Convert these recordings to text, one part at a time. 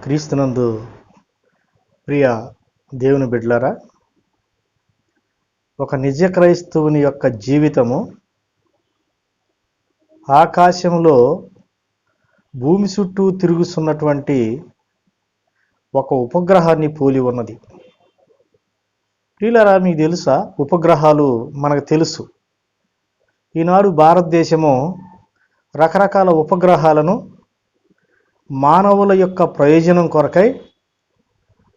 క్రీస్తునందు ప్రియ దేవుని బిడ్డలారా, ఒక నిజ క్రైస్తవుని యొక్క జీవితము ఆకాశంలో భూమి చుట్టూ తిరుగుతున్నటువంటి ఒక ఉపగ్రహాన్ని పోలి ఉన్నది. ప్రియులారా, మీకు తెలుసా? ఉపగ్రహాలు మనకు తెలుసు. ఈనాడు భారతదేశము రకరకాల ఉపగ్రహాలను మానవుల యొక్క ప్రయోజనం కొరకై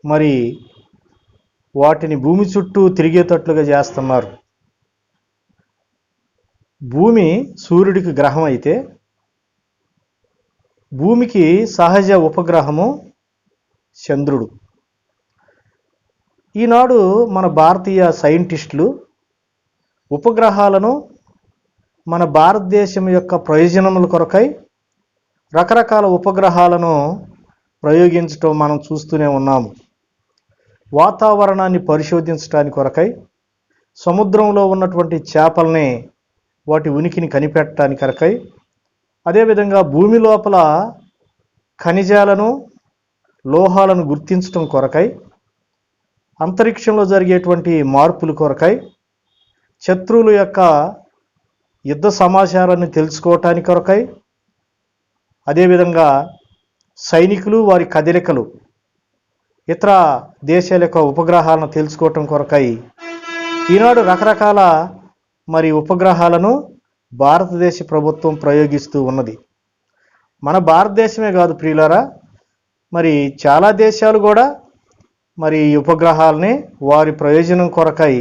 మరి వాటిని భూమి చుట్టూ తిరిగేటట్లుగా చేస్తున్నారు. భూమి సూర్యుడికి గ్రహం అయితే భూమికి సహజ ఉపగ్రహము చంద్రుడు. ఈనాడు మన భారతీయ సైంటిస్టులు ఉపగ్రహాలను మన భారతదేశం యొక్క ప్రయోజనముల కొరకై రకరకాల ఉపగ్రహాలను ప్రయోగించటం మనం చూస్తూనే ఉన్నాము. వాతావరణాన్ని పరిశోధించడానికి కొరకై, సముద్రంలో ఉన్నటువంటి చేపల్ని వాటి ఉనికిని కనిపెట్టడానికి కొరకై, అదేవిధంగా భూమి లోపల ఖనిజాలను లోహాలను గుర్తించటం కొరకై, అంతరిక్షంలో జరిగేటువంటి మార్పుల కొరకై, శత్రువుల యొక్క యుద్ధ సమాచారాన్ని తెలుసుకోవటానికి కొరకై, అదేవిధంగా సైనికులు వారి కదలికలు ఇతర దేశాల యొక్క ఉపగ్రహాలను తెలుసుకోవటం కొరకై ఈనాడు రకరకాల ఉపగ్రహాలను భారతదేశ ప్రభుత్వం ప్రయోగిస్తూ ఉన్నది. మన భారతదేశమే కాదు ప్రియులారా, చాలా దేశాలు కూడా ఈ ఉపగ్రహాలని వారి ప్రయోజనం కొరకై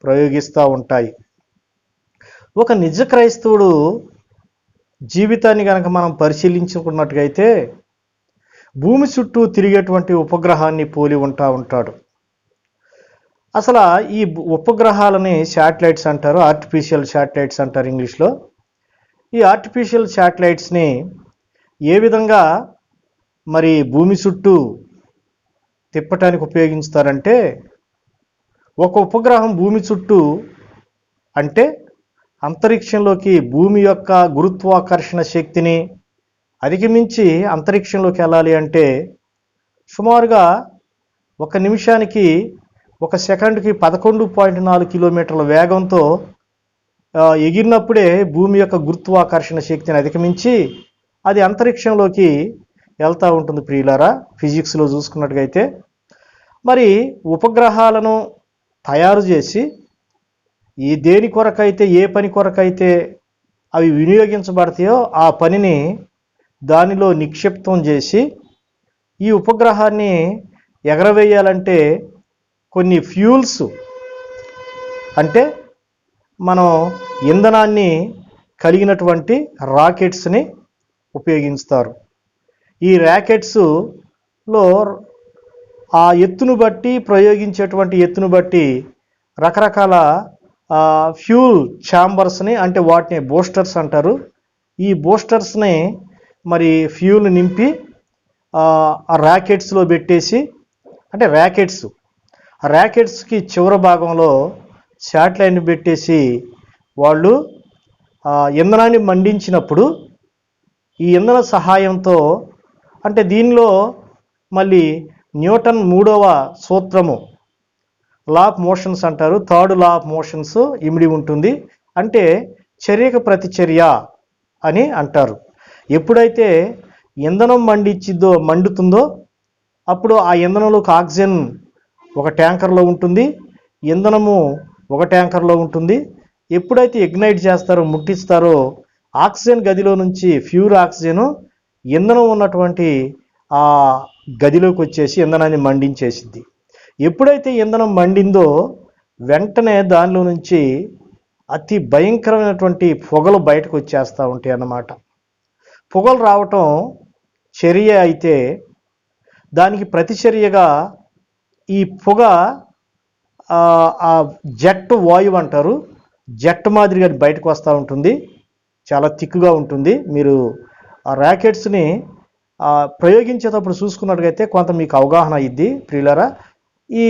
ప్రయోగిస్తూ ఉంటాయి. ఒక నిజ క్రైస్తవుడు జీవితాన్ని కనుక మనం పరిశీలించుకున్నట్టుగైతే భూమి చుట్టూ తిరిగేటువంటి ఉపగ్రహాన్ని పోలి ఉంటాడు. అసలు ఈ ఉపగ్రహాలని శాటిలైట్స్ అంటారు, ఆర్టిఫిషియల్ శాటిలైట్స్ అంటారు ఇంగ్లీష్లో. ఈ ఆర్టిఫిషియల్ శాటిలైట్స్ని ఏ విధంగా భూమి చుట్టూ తిప్పటానికి ఉపయోగిస్తారంటే, ఒక ఉపగ్రహం భూమి చుట్టూ అంటే అంతరిక్షంలోకి భూమి యొక్క గురుత్వాకర్షణ శక్తిని అధిగమించి అంతరిక్షంలోకి వెళ్ళాలి అంటే సుమారుగా 1 నిమిషానికి 1 సెకండ్కి 11.4 కిలోమీటర్ల వేగంతో ఎగిరినప్పుడే భూమి యొక్క గురుత్వాకర్షణ శక్తిని అధిగమించి అది అంతరిక్షంలోకి వెళ్తూ ఉంటుంది. ప్రియులారా, ఫిజిక్స్లో చూసుకున్నట్టుగైతే ఉపగ్రహాలను తయారు చేసి దేని కొరకైతే ఏ పని కొరకైతే అవి వినియోగించబడతాయో ఆ పనిని దానిలో నిక్షిప్తం చేసి ఈ ఉపగ్రహాన్ని ఎగరవేయాలంటే కొన్ని ఫ్యూల్స్ అంటే మనం ఇంధనాన్ని కలిగినటువంటి రాకెట్స్ని ఉపయోగిస్తారు. ఈ రాకెట్స్లో ఆ ఎత్తును బట్టి ప్రయోగించేటువంటి ఎత్తును బట్టి రకరకాల ఫ్యూల్ ఛాంబర్స్ని అంటే వాటిని బూస్టర్స్ అంటారు. ఈ బూస్టర్స్ని ఫ్యూల్ నింపి ఆ ర్యాకెట్స్లో పెట్టేసి అంటే ర్యాకెట్స్కి చివరి భాగంలో శాటిలైట్ని పెట్టేసి వాళ్ళు ఇంధనాన్ని మండించినప్పుడు ఈ ఇంధన సహాయంతో అంటే దీనిలో న్యూటన్ 3వ సూత్రము లా ఆఫ్ మోషన్స్ అంటారు, 3rd లా ఆఫ్ మోషన్స్ ఇమిడి ఉంటుంది. అంటే చర్యకు ప్రతిచర్య అని అంటారు. ఎప్పుడైతే ఇంధనం మండుతుందో అప్పుడు ఆ ఇంధనంలోకి ఆక్సిజన్ ఒక ట్యాంకర్లో ఉంటుంది, ఇంధనము ఒక ట్యాంకర్లో ఉంటుంది. ఎప్పుడైతే ఇగ్నైట్ చేస్తారో ముట్టిస్తారో ఆక్సిజన్ గదిలో నుంచి ప్యూర్ ఆక్సిజన్ ఇంధనం ఉన్నటువంటి ఆ గదిలోకి వచ్చేసి ఇంధనాన్ని మండించేసింది. ఎప్పుడైతే ఇంధనం మండిందో వెంటనే దానిలో నుంచి అతి భయంకరమైనటువంటి పొగలు బయటకు వచ్చేస్తూ ఉంటాయి అన్నమాట. పొగలు రావటం చర్య అయితే దానికి ప్రతిచర్యగా ఈ పొగ ఆ జెట్ వాయువు అంటారు, జెట్ మాదిరిగా బయటకు వస్తూ ఉంటుంది, చాలా థిక్గా ఉంటుంది. మీరు ఆ ర్యాకెట్స్ని ప్రయోగించేటప్పుడు చూసుకున్నట్టుగైతే కొంత మీకు అవగాహన అయ్యిద్ది ప్రియులారా. ఈ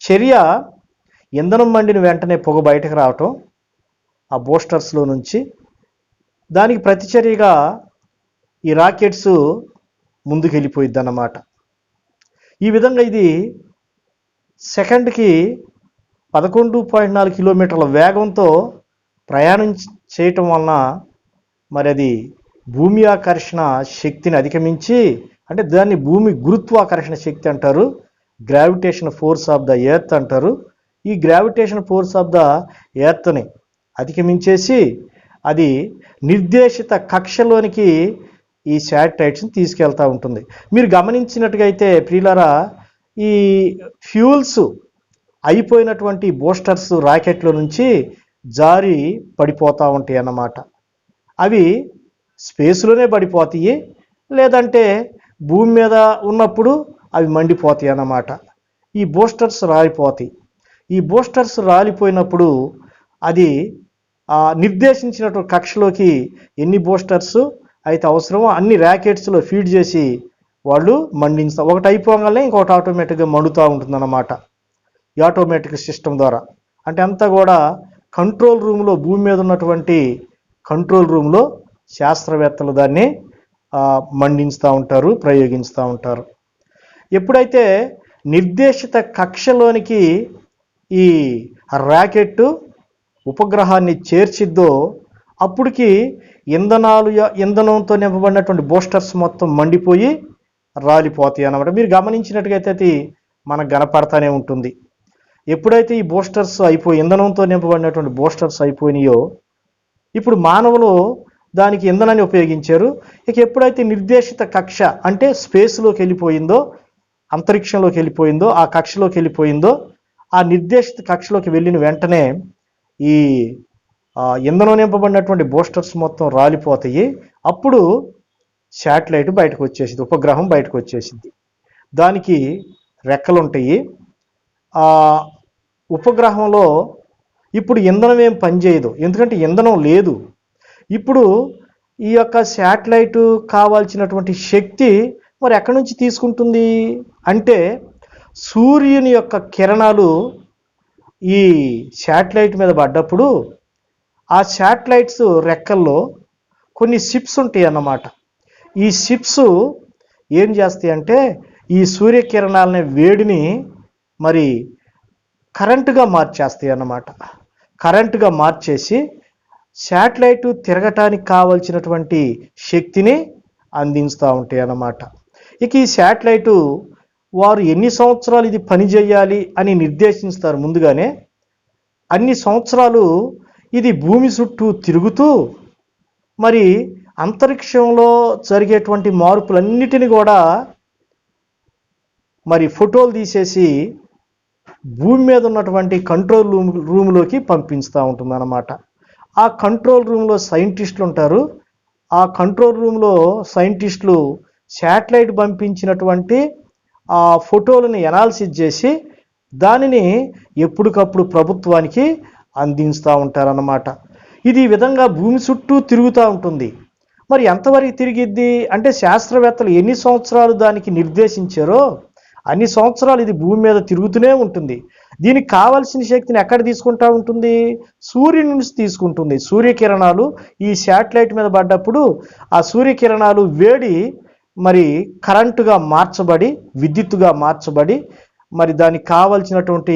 చర్య ఇంధనం మండిన వెంటనే పొగ బయటకు రావటం ఆ బూస్టర్స్లో నుంచి, దానికి ప్రతిచర్యగా ఈ రాకెట్స్ ముందుకు వెళ్ళిపోయిద్ది అన్నమాట. ఈ విధంగా ఇది సెకండ్కి 11.4 కిలోమీటర్ల వేగంతో ప్రయాణం చేయటం వలన మరి అది భూమి ఆకర్షణ శక్తిని అధిగమించి, అంటే దాన్ని భూమి గురుత్వాకర్షణ శక్తి అంటారు, gravitation force of the earth అంటారు. ఈ గ్రావిటేషన్ ఫోర్స్ ఆఫ్ ద ఎర్త్ని అధిగమించేసి అది నిర్దేశిత కక్షలోనికి ఈ శాటిలైట్స్ని తీసుకెళ్తూ ఉంటుంది. మీరు గమనించినట్టుగా అయితే ప్రియులారా, ఈ ఫ్యూల్స్ అయిపోయినటువంటి బూస్టర్స్ రాకెట్లో నుంచి జారి పడిపోతూ ఉంటాయి అన్నమాట. అవి స్పేస్లోనే పడిపోతాయి, లేదంటే భూమి మీద ఉన్నప్పుడు అవి మండిపోతాయి అన్నమాట. ఈ బూస్టర్స్ రాలిపోతాయి. ఈ బూస్టర్స్ రాలిపోయినప్పుడు అది నిర్దేశించినటువంటి కక్షలోకి ఎన్ని బూస్టర్స్ అయితే అవసరమో అన్ని ర్యాకెట్స్లో ఫీడ్ చేసి వాళ్ళు మండిస్తారు. ఒకటి అయిపోగానే ఇంకొకటి ఆటోమేటిక్గా మండుతూ ఉంటుందన్నమాట ఈ ఆటోమేటిక్ సిస్టమ్ ద్వారా. అంటే అంతా కూడా కంట్రోల్ రూమ్లో, భూమి మీద ఉన్నటువంటి కంట్రోల్ రూమ్లో శాస్త్రవేత్తలు దాన్ని మండిస్తూ ఉంటారు, ప్రయోగిస్తూ ఉంటారు. ఎప్పుడైతే నిర్దేశిత కక్షలోనికి ఈ రాకెట్ ఉపగ్రహాన్ని చేర్చిద్దో అప్పటికి ఇంధనంతో నింపబడినటువంటి బూస్టర్స్ మొత్తం మండిపోయి రాలిపోతాయి అన్నమాట. మీరు గమనించినట్టుగైతే అది మనకు కనపడతానే ఉంటుంది. ఎప్పుడైతే ఈ బూస్టర్స్ ఇంధనంతో నింపబడినటువంటి బూస్టర్స్ అయిపోయినాయో, ఇప్పుడు మానవులు దానికి ఇంధనాన్ని ఉపయోగించారు. ఇక ఎప్పుడైతే నిర్దేశిత కక్ష అంటే స్పేస్లోకి వెళ్ళిపోయిందో, అంతరిక్షంలోకి వెళ్ళిపోయిందో, ఆ కక్షలోకి వెళ్ళిపోయిందో, ఆ నిర్దేశిత కక్షలోకి వెళ్ళిన వెంటనే ఈ ఇంధనం నింపబడినటువంటి బూస్టర్స్ మొత్తం రాలిపోతాయి. అప్పుడు శాటిలైట్ బయటకు వచ్చేసింది, ఉపగ్రహం బయటకు వచ్చేసింది. దానికి రెక్కలు ఉంటాయి. ఆ ఉపగ్రహంలో ఇప్పుడు ఇంధనం ఏం పనిచేయదు, ఎందుకంటే ఇంధనం లేదు. ఇప్పుడు ఈ యొక్క శాటిలైట్ కావాల్సినటువంటి శక్తి మరి ఎక్కడి నుంచి తీసుకుంటుంది అంటే, సూర్యుని యొక్క కిరణాలు ఈ శాటిలైట్ మీద పడ్డప్పుడు ఆ శాటిలైట్స్ రెక్కల్లో కొన్ని షిప్స్ ఉంటాయి అన్నమాట. ఈ షిప్స్ ఏం చేస్తాయి అంటే ఈ సూర్యకిరణాలనే వేడిని మరి కరెంటుగా మార్చేస్తాయి అన్నమాట. కరెంటుగా మార్చేసి శాటిలైట్ తిరగటానికి కావలసినటువంటి శక్తిని అందిస్తూ ఉంటాయి అన్నమాట. ఇక ఈ శాటిలైటు వారు ఎన్ని సంవత్సరాలు ఇది పనిచేయాలి అని నిర్దేశిస్తారు ముందుగానే. అన్ని సంవత్సరాలు ఇది భూమి చుట్టూ తిరుగుతూ మరి అంతరిక్షంలో జరిగేటువంటి మార్పులన్నిటిని కూడా మరి ఫోటోలు తీసేసి భూమి మీద ఉన్నటువంటి కంట్రోల్ రూమ్లోకి పంపిస్తూ ఉంటుంది అన్నమాట. ఆ కంట్రోల్ రూమ్లో సైంటిస్టులు ఉంటారు. ఆ కంట్రోల్ రూమ్లో సైంటిస్టులు శాటిలైట్ పంపించినటువంటి ఆ ఫోటోలను ఎనాలిసిస్ చేసి దానిని ఎప్పటికప్పుడు ప్రభుత్వానికి అందిస్తూ ఉంటారన్నమాట. ఇది ఈ విధంగా భూమి చుట్టూ తిరుగుతూ ఉంటుంది. మరి ఎంతవరకు తిరిగిద్ది అంటే, శాస్త్రవేత్తలు ఎన్ని సంవత్సరాలు దానికి నిర్దేశించారో అన్ని సంవత్సరాలు ఇది భూమి మీద తిరుగుతూనే ఉంటుంది. దీనికి కావాల్సిన శక్తిని ఎక్కడ తీసుకుంటూ ఉంటుంది? సూర్యుని నుంచి తీసుకుంటుంది. సూర్యకిరణాలు ఈ శాటిలైట్ మీద పడ్డప్పుడు ఆ సూర్యకిరణాలు వేడి మరి కరెంటుగా మార్చబడి, విద్యుత్తుగా మార్చబడి మరి దానికి కావాల్సినటువంటి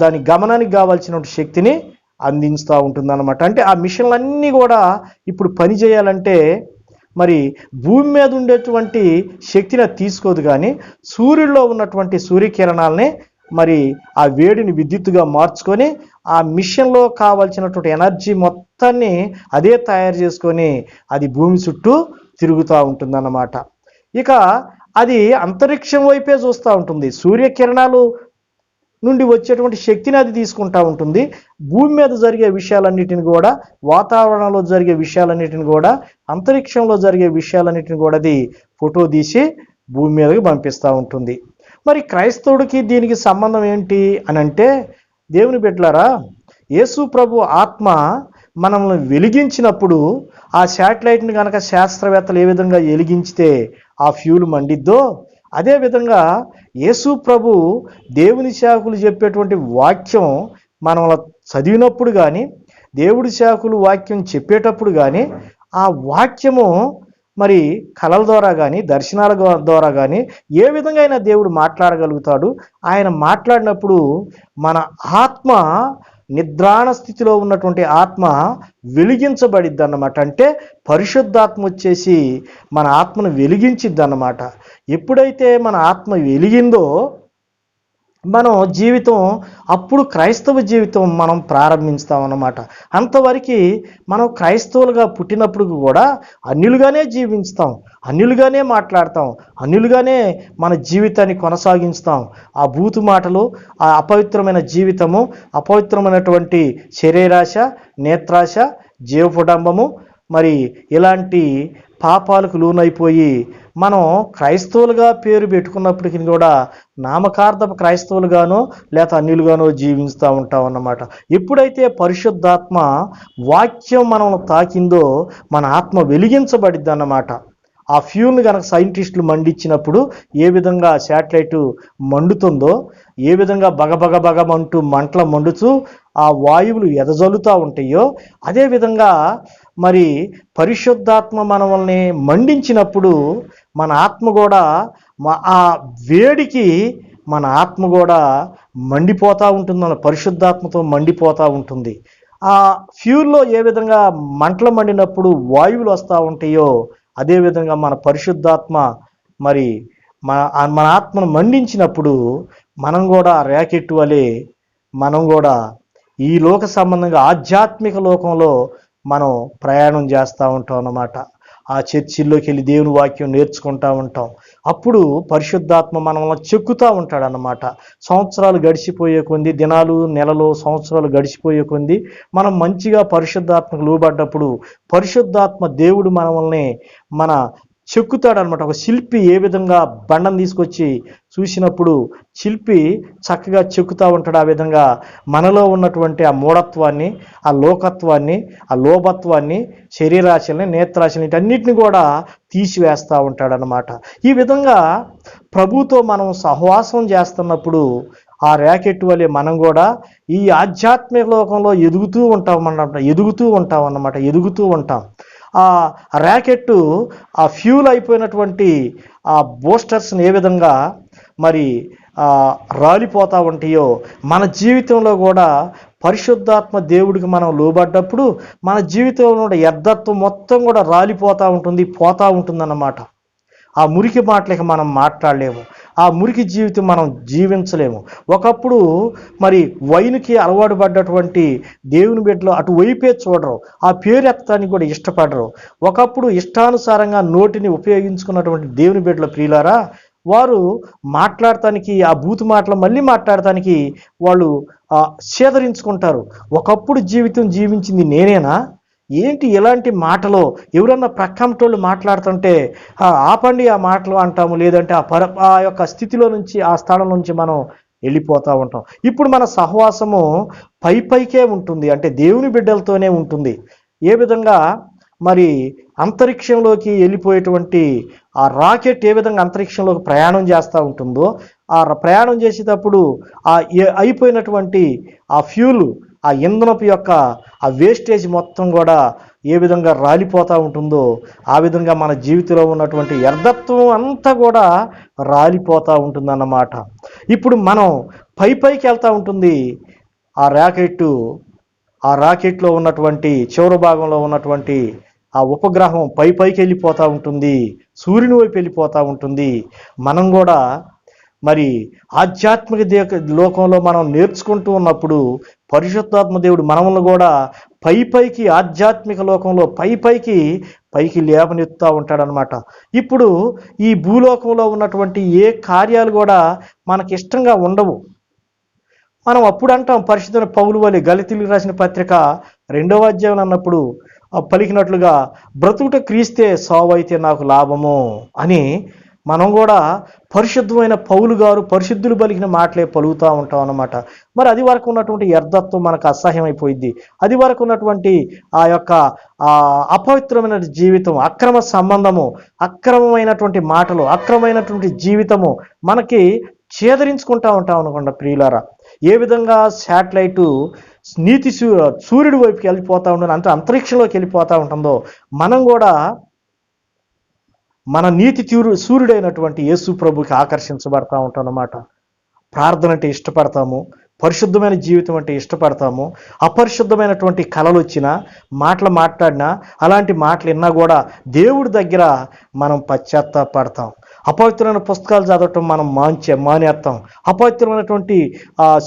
దాని గమనానికి కావాల్సినటువంటి శక్తిని అందిస్తూ ఉంటుంది అన్నమాట. అంటే ఆ మిషన్లన్నీ కూడా ఇప్పుడు పనిచేయాలంటే మరి భూమి మీద ఉండేటువంటి శక్తిని తీసుకోదు, కానీ సూర్యుల్లో ఉన్నటువంటి సూర్యకిరణాలని మరి ఆ వేడిని విద్యుత్తుగా మార్చుకొని ఆ మిషన్లో కావాల్సినటువంటి ఎనర్జీ మొత్తాన్ని అదే తయారు చేసుకొని అది భూమి చుట్టూ తిరుగుతూ ఉంటుందన్నమాట. ఇక అది అంతరిక్షం వైపే చూస్తూ ఉంటుంది. సూర్యకిరణాలు నుండి వచ్చేటువంటి శక్తిని అది తీసుకుంటూ ఉంటుంది. భూమి మీద జరిగే విషయాలన్నిటిని కూడా, వాతావరణంలో జరిగే విషయాలన్నిటిని కూడా, అంతరిక్షంలో జరిగే విషయాలన్నిటిని కూడా అది ఫోటో తీసి భూమి మీదకి పంపిస్తూ ఉంటుంది. మరి క్రైస్తవుడికి దీనికి సంబంధం ఏంటి అని అంటే, దేవుని బిడ్డలారా, యేసు ప్రభు ఆత్మ మనల్ని వెలిగించినప్పుడు ఆ శాటిలైట్ని కనుక శాస్త్రవేత్తలు ఏ విధంగా వెలిగించితే ఆ ఫ్యూల్ మండిద్దో, అదేవిధంగా యేసు ప్రభు దేవుని సేవకులు చెప్పేటువంటి వాక్యం మనం చదివినప్పుడు కానీ, దేవుడి సేవకులు వాక్యం చెప్పేటప్పుడు కానీ ఆ వాక్యము మరి కళల ద్వారా కానీ దర్శనాల ద్వారా కానీ ఏ విధంగా అయినా దేవుడు మాట్లాడగలుగుతాడు. ఆయన మాట్లాడినప్పుడు మన ఆత్మ నిద్రాణ స్థితిలో ఉన్నటువంటి ఆత్మ వెలిగించబడిద్ది అన్నమాట. అంటే పరిశుద్ధాత్మ వచ్చేసి మన ఆత్మను వెలిగించిద్ది అన్నమాట. ఎప్పుడైతే మన ఆత్మ వెలిగిందో మనం జీవితం, అప్పుడు క్రైస్తవ జీవితం మనం ప్రారంభిస్తాం అన్నమాట. అంతవరకు మనం క్రైస్తవులుగా పుట్టినప్పుడు కూడా అన్యులుగానే జీవిస్తాం, అన్యులుగానే మాట్లాడతాం, అన్యులుగానే మన జీవితాన్ని కొనసాగిస్తాం. ఆ బూతు మాటలు, ఆ అపవిత్రమైన జీవితము, అపవిత్రమైనటువంటి శరీరాశ, నేత్రాశ, జీవపుడంబము, మరి ఇలాంటి పాపాలకు లోనైపోయి మనం క్రైస్తవులుగా పేరు పెట్టుకున్నప్పటికీ కూడా నామకార్థపు క్రైస్తవులుగానో లేక అన్యులుగానో జీవిస్తూ ఉంటాం అన్నమాట. ఎప్పుడైతే పరిశుద్ధాత్మ వాక్యం మనల్ని తాకిందో మన ఆత్మ వెలిగించబడిద్ది అన్నమాట. ఆ ఫ్యూల్ని కనుక సైంటిస్టులు మండించినప్పుడు ఏ విధంగా శాటిలైట్ మండుతుందో, ఏ విధంగా బగబగబగమంటూ మంటలు మండుతూ ఆ వాయువులు ఎదజల్లుతూ ఉంటాయో, అదేవిధంగా మరి పరిశుద్ధాత్మ మనల్ని మండించినప్పుడు మన ఆత్మ కూడా ఆ వేడికి మన ఆత్మ కూడా మండిపోతూ ఉంటుంది, పరిశుద్ధాత్మతో మండిపోతూ ఉంటుంది. ఆ ఫ్యూల్లో ఏ విధంగా మంటలు మండినప్పుడు వాయువులు వస్తూ ఉంటాయో, అదేవిధంగా మన పరిశుద్ధాత్మ మరి మన ఆత్మను మండించినప్పుడు మనం కూడా ర్యాకెట్ వలె మనం కూడా ఈ లోక సంబంధంగా ఆధ్యాత్మిక లోకంలో మనం ప్రయాణం చేస్తూ ఉంటాం అన్నమాట. ఆ చర్చిల్లోకి వెళ్ళి దేవుని వాక్యం నేర్చుకుంటూ ఉంటాం. అప్పుడు పరిశుద్ధాత్మ మనల్ని చెక్కుతూ ఉంటాడనమాట. సంవత్సరాలు గడిచిపోయే కొద్ది, దినాలు, నెలలు, సంవత్సరాలు గడిచిపోయే కొద్ది మనం మంచిగా పరిశుద్ధాత్మకు లోబడ్డప్పుడు పరిశుద్ధాత్మ దేవుడు మనల్ని చెక్కుతాడనమాట. ఒక శిల్పి ఏ విధంగా బండను తీసుకొచ్చి చూసినప్పుడు శిల్పి చక్కగా చెక్కుతూ ఉంటాడు, ఆ విధంగా మనలో ఉన్నటువంటి ఆ మూఢత్వాన్ని, ఆ లోకత్వాన్ని, ఆ లోభత్వాన్ని, శరీరాశల్ని, నేత్రాశల్ని, వీటన్నిటిని కూడా తీసివేస్తూ ఉంటాడనమాట. ఈ విధంగా ప్రభుతో మనం సహవాసం చేస్తున్నప్పుడు ఆ ర్యాకెట్ వలె మనం కూడా ఈ ఆధ్యాత్మిక లోకంలో ఎదుగుతూ ఉంటాం. ఆ ర్యాకెట్ ఆ ఫ్యూల్ అయిపోయినటువంటి ఆ బూస్టర్స్ని ఏ విధంగా మరి రాలిపోతూ ఉంటాయో, మన జీవితంలో కూడా పరిశుద్ధాత్మ దేవుడికి మనం లోబడ్డప్పుడు మన జీవితంలో యథార్థం మొత్తం కూడా రాలిపోతూ ఉంటుందన్నమాట. ఆ మురికి మాటలకి మనం మాట్లాడలేము, ఆ మురికి జీవితం మనం జీవించలేము. ఒకప్పుడు మరి వైన్కి అలవాటు పడ్డటువంటి దేవుని బిడ్డలు అటువైపే చూడరు, ఆ పేరు ఎత్తడానికి కూడా ఇష్టపడరు. ఒకప్పుడు ఇష్టానుసారంగా నోటిని ఉపయోగించుకున్నటువంటి దేవుని బిడ్డల ప్రియులారా, వారు మాట్లాడటానికి, ఆ బూతు మాటలు మళ్ళీ మాట్లాడటానికి వాళ్ళు సేదరించుకుంటారు. ఒకప్పుడు జీవితం జీవించింది నేనేనా, ఏంటి ఇలాంటి మాటలు, ఎవరన్నా ప్రక్కమటోళ్ళు మాట్లాడుతుంటే ఆపండి ఆ మాటలు అంటాము, లేదంటే ఆ యొక్క స్థితిలో నుంచి, ఆ స్థలం నుంచి మనం వెళ్ళిపోతూ ఉంటాం. ఇప్పుడు మన సహవాసము పైకే ఉంటుంది, అంటే దేవుని బిడ్డలతోనే ఉంటుంది. ఏ విధంగా మరి అంతరిక్షంలోకి వెళ్ళిపోయేటువంటి ఆ రాకెట్ ఏ విధంగా అంతరిక్షంలోకి ప్రయాణం చేస్తూ ఉంటుందో, ఆ ప్రయాణం చేసేటప్పుడు ఆ అయిపోయినటువంటి ఆ ఫ్యూల్, ఆ ఇంధనపు యొక్క ఆ వేస్టేజ్ మొత్తం కూడా ఏ విధంగా రాలిపోతూ ఉంటుందో, ఆ విధంగా మన జీవితంలో ఉన్నటువంటి వ్యర్థత్వం అంతా కూడా రాలిపోతూ ఉంటుందన్నమాట. ఇప్పుడు మనం పైకి వెళ్తూ ఉంటుంది ఆ రాకెట్లో ఉన్నటువంటి చివరి భాగంలో ఉన్నటువంటి ఆ ఉపగ్రహం పైకి వెళ్ళిపోతూ ఉంటుంది, సూర్యుని వైపు వెళ్ళిపోతూ ఉంటుంది. మనం కూడా మరి ఆధ్యాత్మిక లోకంలో మనం నేర్చుకుంటూ ఉన్నప్పుడు పరిశుద్ధాత్మ దేవుడు మనల్ని కూడా పైకి ఆధ్యాత్మిక లోకంలో పైకి లేవనెత్తుతూ ఉంటాడనమాట. ఇప్పుడు ఈ భూలోకంలో ఉన్నటువంటి ఏ కార్యాలు కూడా మనకి ఇష్టంగా ఉండవు. మనం అప్పుడు అంటాం, పరిశుద్ధ పౌలు వలె గలతీయులకు రాసిన పత్రిక 2వ అధ్యాయం అన్నప్పుడు పలికినట్లుగా, బ్రతుకుట క్రీస్తే, సావైతే నాకు లాభము అని మనం కూడా పరిశుద్ధమైన పౌలు గారు పరిశుద్ధులు పలికిన మాటలే పలుకుతూ ఉంటాం అన్నమాట. మరి అది వరకు ఉన్నటువంటి వ్యర్థత్వం మనకు అసహ్యం అయిపోయింది. అది వరకు ఉన్నటువంటి ఆ యొక్క అపవిత్రమైన జీవితం, అక్రమ సంబంధము, అక్రమమైనటువంటి మాటలు, అక్రమమైనటువంటి జీవితము మనకి ఛేదరించుకుంటూ ఉంటాం అనుకోండి ప్రియులారా. ఏ విధంగా శాటిలైటు సూర్యుడి వైపుకి వెళ్ళిపోతూ ఉంటుంది, అంతరిక్షంలోకి వెళ్ళిపోతూ ఉంటుందో, మనం కూడా మన నీతి సూర్యుడైనటువంటి యేసు ప్రభుకి ఆకర్షించబడతా ఉంటాం అన్నమాట. ప్రార్థన అంటే ఇష్టపడతాము, పరిశుద్ధమైన జీవితం అంటే ఇష్టపడతాము. అపరిశుద్ధమైనటువంటి కళలు వచ్చినా, మాటలు మాట్లాడినా, అలాంటి మాటలు విన్నా కూడా దేవుడి దగ్గర మనం పశ్చాత్తాపడతాం. అపవిత్రమైన పుస్తకాలు చదవటం మనం మానేస్తాం. అపవిత్రమైనటువంటి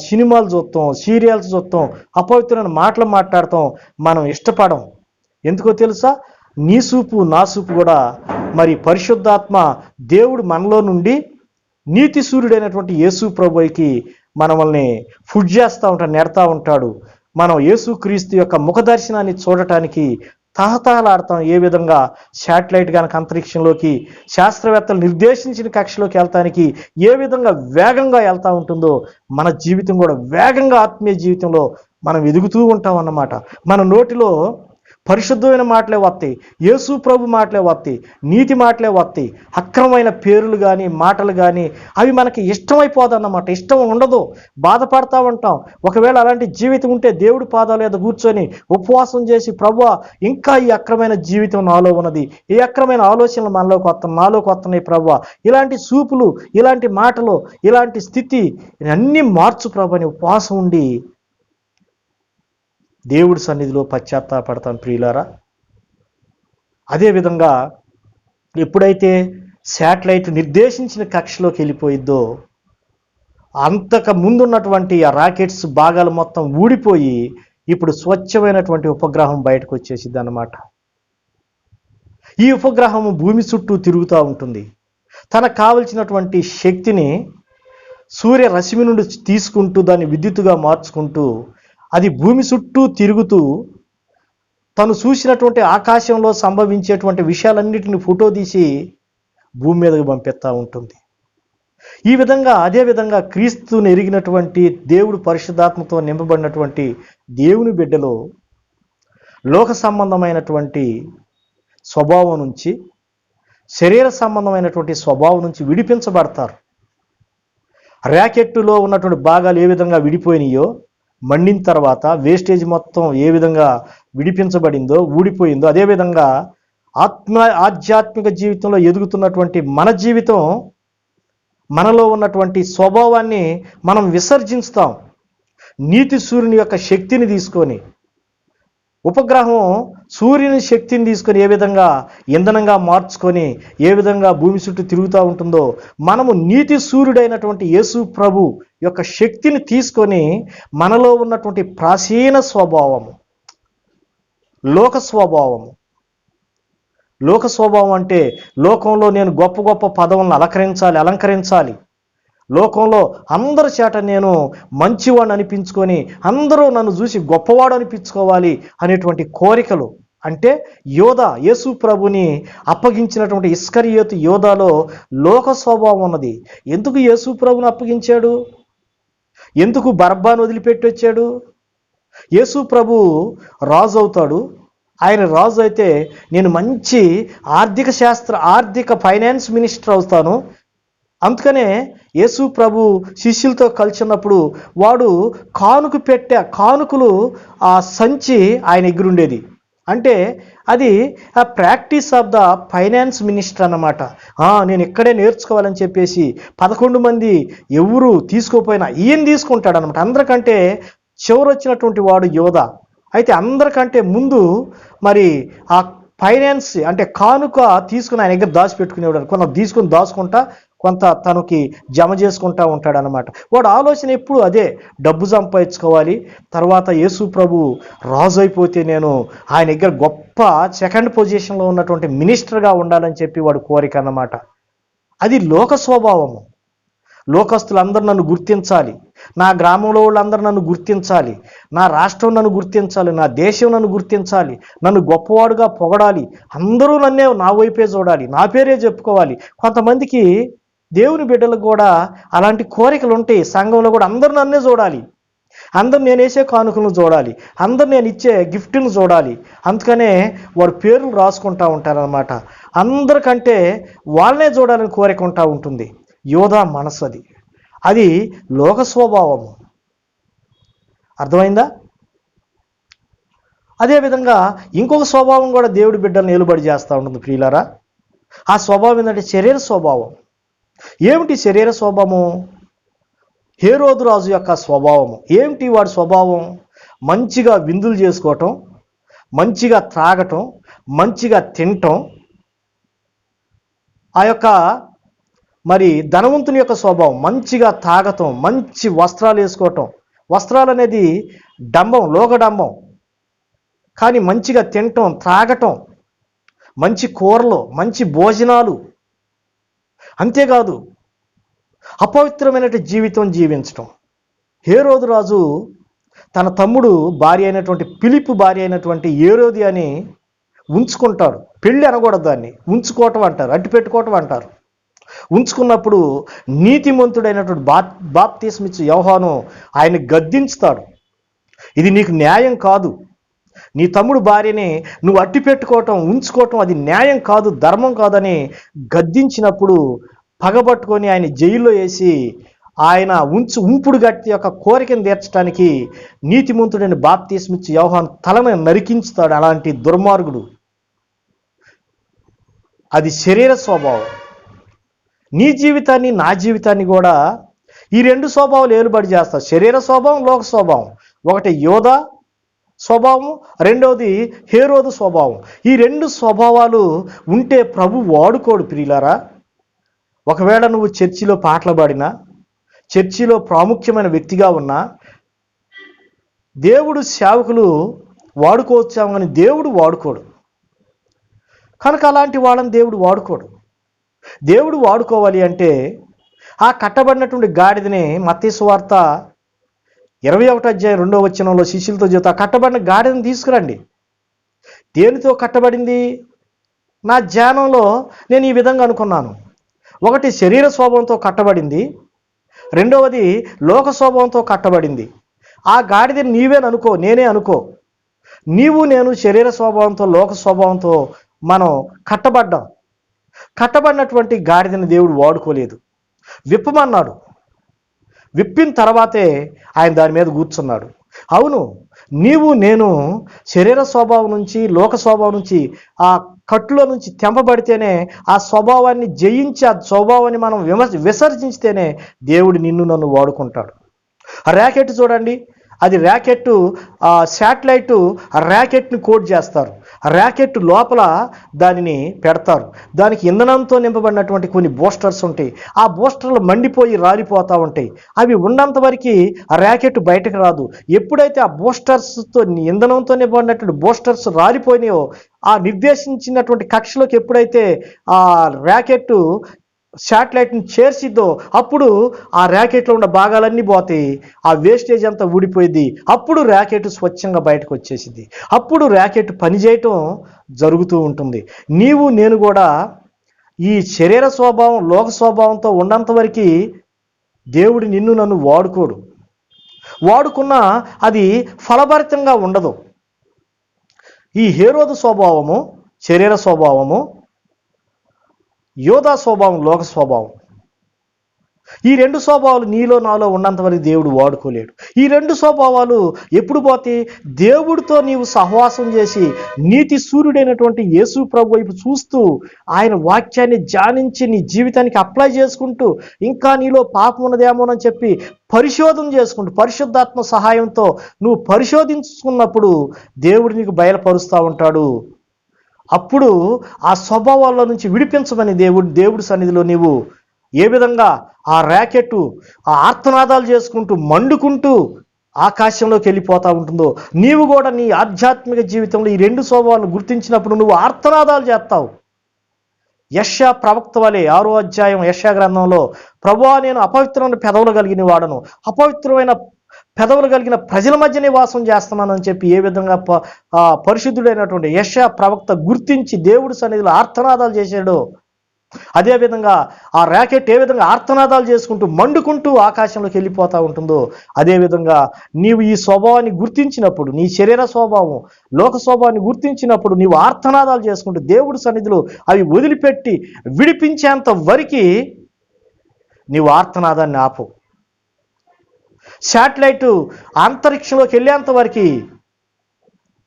సినిమాలు చూస్తాం, సీరియల్స్ చూస్తాం, అపవిత్రమైన మాటలు మాట్లాడతాం, మనం ఇష్టపడం. ఎందుకో తెలుసా? నీ సూపు నా సూపు కూడా మరి పరిశుద్ధాత్మ దేవుడు మనలో నుండి నీతి సూర్యుడైనటువంటి యేసు ప్రభువుకి మనల్ని ఫుడ్ చేస్తూ ఉంటాడు, నెడతా ఉంటాడు. మనం యేసుక్రీస్తు యొక్క ముఖ దర్శనాన్ని చూడటానికి తహతహలాడతాం. ఏ విధంగా శాటిలైట్ కనుక అంతరిక్షంలోకి శాస్త్రవేత్తలు నిర్దేశించిన కక్షలోకి వెళ్తానికి ఏ విధంగా వేగంగా వెళ్తూ ఉంటుందో మన జీవితం కూడా వేగంగా ఆత్మీయ జీవితంలో మనం ఎదుగుతూ ఉంటాం అన్నమాట. మన నోటిలో పరిశుద్ధమైన మాటలే వస్తాయి, యేసు ప్రభు మాటలే వస్తాయి, నీతి మాటలే వస్తాయి. అక్రమమైన పేర్లు కానీ మాటలు కానీ అవి మనకి ఇష్టమైపోదన్నమాట. ఇష్టం ఉండదు, బాధపడతా ఉంటాం. ఒకవేళ అలాంటి జీవితం ఉంటే దేవుడి పాదాల మీద కూర్చొని ఉపవాసం చేసి, ప్రభువా ఇంకా ఈ అక్రమైన జీవితం నాలో ఉన్నది, ఈ అక్రమైన ఆలోచనలు నాలోకి వస్తున్నాయి ప్రభువా, ఇలాంటి సూపులు, ఇలాంటి మాటలు, ఇలాంటి స్థితి అన్నీ మార్చు ప్రభు అని ఉపవాసం ఉండి దేవుడి సన్నిధిలో పశ్చాత్తాపడతాం ప్రియులారా. అదేవిధంగా ఎప్పుడైతే శాటిలైట్ నిర్దేశించిన కక్షలోకి వెళ్ళిపోయిద్దో అంతకు ముందున్నటువంటి ఆ రాకెట్స్ భాగాలు మొత్తం ఊడిపోయి ఇప్పుడు స్వచ్ఛమైనటువంటి ఉపగ్రహం బయటకు వచ్చేసిద్ది అన్నమాట. ఈ ఉపగ్రహం భూమి చుట్టూ తిరుగుతూ ఉంటుంది. తనకు కావలసినటువంటి శక్తిని సూర్యరశ్మి నుండి తీసుకుంటూ దాన్ని విద్యుత్తుగా మార్చుకుంటూ అది భూమి చుట్టూ తిరుగుతూ తను చూసినటువంటి ఆకాశంలో సంభవించేటువంటి విషయాలన్నిటిని ఫోటో తీసి భూమి మీదకి పంపిస్తూ ఉంటుంది. ఈ విధంగా అదేవిధంగా క్రీస్తుని ఎరిగినటువంటి దేవుడు పరిశుద్ధాత్మతో నింపబడినటువంటి దేవుని బిడ్డలో లోక సంబంధమైనటువంటి స్వభావం నుంచి, శరీర సంబంధమైనటువంటి స్వభావం నుంచి విడిపించబడతారు. ర్యాకెట్టులో ఉన్నటువంటి భాగాలు ఏ విధంగా విడిపోయినాయో, మండిన తర్వాత వేస్టేజ్ మొత్తం ఏ విధంగా విడిపించబడిందో, ఊడిపోయిందో, అదేవిధంగా ఆధ్యాత్మిక జీవితంలో ఎదుగుతున్నటువంటి మన జీవితం, మనలో ఉన్నటువంటి స్వభావాన్ని మనం విసర్జిస్తాం. నీతి సూర్యుని యొక్క శక్తిని తీసుకొని, ఉపగ్రహం సూర్యుని శక్తిని తీసుకొని ఏ విధంగా ఇంధనంగా మార్చుకొని ఏ విధంగా భూమి చుట్టూ తిరుగుతూ ఉంటుందో, మనము నీతి సూర్యుడైనటువంటి యేసు ప్రభు యొక్క శక్తిని తీసుకొని మనలో ఉన్నటువంటి ప్రాచీన స్వభావము, లోక స్వభావం అంటే లోకంలో నేను గొప్ప గొప్ప పదవులను అలంకరించాలి, లోకంలో అందరి చేట నేను మంచివాడిని అనిపించుకొని అందరూ నన్ను చూసి గొప్పవాడు అనిపించుకోవాలి అనేటువంటి కోరికలు. అంటే యేసు ప్రభుని అప్పగించినటువంటి ఇస్కరియోతు యోధాలో లోక స్వభావం ఉన్నది. ఎందుకు యేసు ప్రభుని అప్పగించాడు? ఎందుకు బరబ్బాను వదిలిపెట్టి వచ్చాడు? యేసు ప్రభు రాజు అవుతాడు. ఆయన రాజు అయితే నేను మంచి ఆర్థిక ఫైనాన్స్ మినిస్టర్ అవుతాను. అందుకనే యేసు ప్రభు శిష్యులతో కలిసి ఉన్నప్పుడు వాడు కానుకలు ఆ సంచి ఆయన ఎగురుండేది. అంటే అది ఆ practice of the finance minister అన్నమాట. నేను ఇక్కడే నేర్చుకోవాలని చెప్పేసి 11 మంది ఎవరు తీసుకోపోయినా ఈయన తీసుకుంటాడు అనమాట. అందరికంటే చివరొచ్చినటువంటి వాడు యోధ. అయితే అందరికంటే ముందు మరి ఆ ఫైనాన్స్ అంటే కానుక తీసుకుని ఆయన దగ్గర దాచిపెట్టుకునేవాడు. కొంత తీసుకుని దాచుకుంటా, కొంత తనకి జమ చేసుకుంటా ఉంటాడు అనమాట. వాడు ఆలోచన ఎప్పుడు అదే, డబ్బు సంపాదించుకోవాలి, తర్వాత యేసు ప్రభు రాజు అయిపోతే నేను ఆయన దగ్గర గొప్ప సెకండ్ పొజిషన్లో ఉన్నటువంటి మినిస్టర్గా ఉండాలని చెప్పి వాడు కోరిక అన్నమాట. అది లోక స్వభావము. లోకస్తులందరూ నన్ను గుర్తించాలి, నా గ్రామంలో వాళ్ళందరూ నన్ను గుర్తించాలి, నా రాష్ట్రం నన్ను గుర్తించాలి, నా దేశం నన్ను గుర్తించాలి, నన్ను గొప్పవాడుగా పొగడాలి, అందరూ నన్నే నా వైపే చూడాలి, నా పేరే చెప్పుకోవాలి. కొంతమందికి దేవుని బిడ్డలకు కూడా అలాంటి కోరికలు ఉంటాయి. సంఘంలో కూడా అందరూ నన్నే చూడాలి, అందరు నేను వేసే కానుకలను చూడాలి, అందరు నేను ఇచ్చే గిఫ్ట్ను చూడాలి. అందుకనే వాడు పేర్లు రాసుకుంటా ఉంటారనమాట. అందరికంటే వాళ్ళనే చూడాలని కోరిక ఉంటా ఉంటుంది. యోధా మనసు అది లోక స్వభావము. అర్థమైందా? అదేవిధంగా ఇంకొక స్వభావం కూడా దేవుడి బిడ్డలను నిలబడి చేస్తూ ఉంటుంది ప్రియులారా. ఆ స్వభావం ఏంటంటే శరీర స్వభావం. ఏమిటి శరీర స్వభావము? హేరోదు రాజు యొక్క స్వభావము ఏమిటి? వాడి స్వభావం మంచిగా విందులు చేసుకోవటం, మంచిగా త్రాగటం, మంచిగా తినటం. ఆ యొక్క మరి ధనవంతుని యొక్క స్వభావం మంచిగా తాగటం, మంచి వస్త్రాలు వేసుకోవటం. వస్త్రాలు అనేది డంబం, లోకడంబం. కానీ మంచిగా తినటం, త్రాగటం, మంచి కూరలు, మంచి భోజనాలు. అంతేకాదు అపవిత్రమైనటువంటి జీవితం జీవించటం. హేరోదు రాజు తన తమ్ముడు భార్య అయినటువంటి ఫిలిప్పు భార్య అయినటువంటి హేరోది అని ఉంచుకుంటాడు. పెళ్ళి అనకూడదు, దాన్ని ఉంచుకోవటం అంటారు, అడ్డు పెట్టుకోవటం అంటారు. ఉంచుకున్నప్పుడు నీతిమంతుడైనటువంటి బాప్తిస్మిచ్చు యోహాను ఆయన గద్దించుతాడు. ఇది నీకు న్యాయం కాదు, నీ తమ్ముడు భార్యని నువ్వు అట్టి పెట్టుకోవటం, ఉంచుకోవటం అది న్యాయం కాదు, ధర్మం కాదని గద్దించినప్పుడు పగబట్టుకొని ఆయన జైల్లో వేసి ఆయన ఉంపుడు గట్టి యొక్క కోరికను తీర్చడానికి నీతిమంతుడైన బాప్తిస్మిచ్చు యోహాను తలను నరికించుతాడు. అలాంటి దుర్మార్గుడు. అది శరీర స్వభావం. నీ జీవితాన్ని, నా జీవితాన్ని కూడా ఈ రెండు స్వభావాలు ఏలుబడి చేస్తాయి. శరీర స్వభావం, లోక స్వభావం. ఒకటి యోధ స్వభావం, రెండవది హేరోదు స్వభావం. ఈ రెండు స్వభావాలు ఉంటే ప్రభు వాడుకోడు ప్రియులారా. ఒకవేళ నువ్వు చర్చిలో పాటలు పాడినా, చర్చిలో ప్రాముఖ్యమైన వ్యక్తిగా ఉన్నా, దేవుడు సేవకులు వాడుకోవచ్చాము కానీ దేవుడు వాడుకోడు. కనుక అలాంటి వాళ్ళని దేవుడు వాడుకోడు. దేవుడు వాడుకోవాలి అంటే ఆ కట్టబడినటువంటి గాడిదని మత్తయి సువార్త 21:2 శిష్యులతో చెబుతా, కట్టబడిన గాడిదని తీసుకురండి. దేనితో కట్టబడింది? నా ధ్యానంలో నేను ఈ విధంగా అనుకున్నాను. ఒకటి శరీర స్వభావంతో కట్టబడింది, రెండవది లోక స్వభావంతో కట్టబడింది. ఆ గాడిదని నీవేననుకో, నేనే అనుకో. నీవు నేను శరీర స్వభావంతో, లోక స్వభావంతో మనం కట్టబడ్డాం. కట్టబడినటువంటి గాడిదని దేవుడు వాడుకోలేదు. విప్పమన్నాడు. విప్పిన తర్వాతే ఆయన దాని మీద కూర్చున్నాడు. అవును, నీవు నేను శరీర స్వభావం నుంచి, లోక స్వభావం నుంచి, ఆ కట్టులో నుంచి తెంపబడితేనే, ఆ స్వభావాన్ని జయించి ఆ స్వభావాన్ని మనం విసర్జించితేనే దేవుడు నిన్ను నన్ను వాడుకుంటాడు. ఆ ర్యాకెట్ చూడండి, అది ర్యాకెట్, శాటిలైట్ ర్యాకెట్ని కోడ్ చేస్తారు. ర్యాకెట్ లోపల దానిని పెడతారు. దానికి ఇంధనంతో నింపబడినటువంటి కొన్ని బూస్టర్స్ ఉంటాయి. ఆ బూస్టర్లు మండిపోయి రాలిపోతూ ఉంటాయి. అవి ఉన్నంత వరకు ఆ ర్యాకెట్ బయటకు రాదు. ఎప్పుడైతే ఆ బూస్టర్స్తో, ఇంధనంతో నింపబడినటువంటి బూస్టర్స్ రాలిపోయినాయో, ఆ నిర్దేశించినటువంటి కక్షలోకి ఎప్పుడైతే ఆ ర్యాకెట్ శాటిలైట్ని చేర్చిద్దో అప్పుడు ఆ ర్యాకెట్లో ఉన్న భాగాలన్నీ పోతాయి. ఆ వేస్టేజ్ అంతా ఊడిపోయింది. అప్పుడు ర్యాకెట్ స్వచ్ఛంగా బయటకు వచ్చేసింది. అప్పుడు ర్యాకెట్ పనిచేయటం జరుగుతూ ఉంటుంది. నీవు నేను కూడా ఈ శరీర స్వభావం, లోక స్వభావంతో ఉన్నంత వరకు దేవుడు నిన్ను నన్ను వాడుకోడు. వాడుకున్నా అది ఫలభరితంగా ఉండదు. ఈ హేరోదు స్వభావము శరీర స్వభావము, యోధా స్వభావం లోక స్వభావం. ఈ రెండు స్వభావాలు నీలో నాలో ఉన్నంత వరకు దేవుడు వాడుకోలేడు. ఈ రెండు స్వభావాలు ఎప్పుడు పోతే, దేవుడితో నీవు సహవాసం చేసి నీతి సూర్యుడైనటువంటి యేసు ప్రభు వైపు చూస్తూ ఆయన వాక్యాన్ని ధ్యానించి నీ జీవితానికి అప్లై చేసుకుంటూ, ఇంకా నీలో పాపం ఉన్నదేమోనని చెప్పి పరిశోధన చేసుకుంటూ, పరిశుద్ధాత్మ సహాయంతో నువ్వు పరిశోధించుకున్నప్పుడు దేవుడు నీకు బయలుపరుస్తూ ఉంటాడు. అప్పుడు ఆ స్వభావాల్లో నుంచి విడిపించమని దేవుడి సన్నిధిలో నీవు ఏ విధంగా ఆ ర్యాకెట్ ఆ ఆర్తనాదాలు చేసుకుంటూ మండుకుంటూ ఆకాశంలోకి వెళ్ళిపోతూ ఉంటుందో, నీవు కూడా నీ ఆధ్యాత్మిక జీవితంలో ఈ రెండు స్వభావాలను గుర్తించినప్పుడు నువ్వు ఆర్తనాదాలు చేస్తావు. యెషయా ప్రవక్త వలె 6వ అధ్యాయం యెషయా గ్రంథంలో, ప్రభువా నేను అపవిత్రమైన పెదవులు కలిగిన వాడను, అపవిత్రమైన పెదవులు కలిగిన ప్రజల మధ్య నివాసం చేస్తున్నానని చెప్పి ఏ విధంగా పరిశుద్ధుడైనటువంటి యెషయా ప్రవక్త గుర్తించి దేవుడి సన్నిధిలో ఆర్తనాదాలు చేశాడో, అదేవిధంగా ఆ ర్యాకెట్ ఏ విధంగా ఆర్తనాదాలు చేసుకుంటూ మండుకుంటూ ఆకాశంలోకి వెళ్ళిపోతూ ఉంటుందో, అదేవిధంగా నీవు ఈ స్వభావాన్ని గుర్తించినప్పుడు, నీ శరీర స్వభావం, లోక స్వభావాన్ని గుర్తించినప్పుడు నీవు ఆర్తనాదాలు చేసుకుంటూ దేవుడి సన్నిధిలో అవి వదిలిపెట్టి విడిపించేంత వరకు నీవు ఆర్తనాదాన్ని ఆపు. శాటిలైట్ అంతరిక్షంలోకి వెళ్ళేంత వరకు